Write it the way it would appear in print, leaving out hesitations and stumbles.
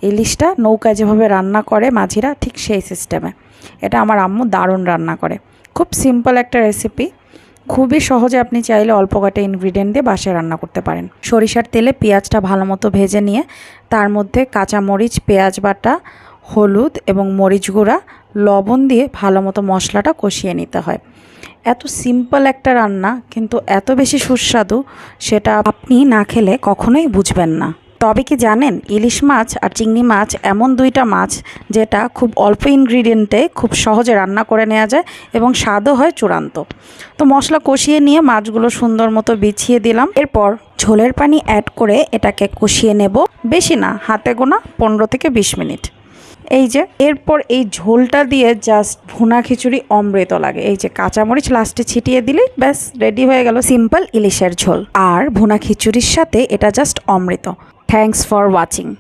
ইলিশটা নৌকায় যেভাবে রান্না করে মাঝিরা, ঠিক সেই সিস্টেমে। এটা আমার আম্মু দারুণ রান্না করে। খুব সিম্পল একটা রেসিপি, খুবই সহজে আপনি চাইলে অল্প কটা ইনগ্রিডিয়েন্ট দিয়ে বাসায় রান্না করতে পারেন। সরিষার তেলে পেঁয়াজটা ভালো মতো ভেজে নিয়ে তার মধ্যে কাঁচামরিচ, পেঁয়াজ বাটা, হলুদ এবং মরিচ গুঁড়া, লবণ দিয়ে ভালো মতো মশলাটা কষিয়ে নিতে হয়। এত সিম্পল একটা রান্না কিন্তু এত বেশি সুস্বাদু, সেটা আপনি না খেলে কখনোই বুঝবেন না। তবে কি জানেন, ইলিশ মাছ আর চিংড়ি মাছ এমন দুইটা মাছ যেটা খুব অল্প ইনগ্রিডিয়েন্টে খুব সহজে রান্না করে নেওয়া যায় এবং স্বাদও হয় চূড়ান্ত। তো মশলা কষিয়ে নিয়ে মাছগুলো সুন্দর মতো বিছিয়ে দিলাম। এরপর ঝোলের পানি অ্যাড করে এটাকে কষিয়ে নেব, বেশি না, হাতে গোনা 15 থেকে 20 মিনিট। এই যে এরপর এই ঝোলটা দিয়ে জাস্ট ভুনা খিচুড়ি অমৃত লাগে। এই যে কাঁচামরিচ লাস্টে ছিটিয়ে দিলে ব্যাস রেডি হয়ে গেল সিম্পল ইলিশের ঝোল। আর ভুনা খিচুড়ির সাথে এটা just Amrit. Thanks for watching.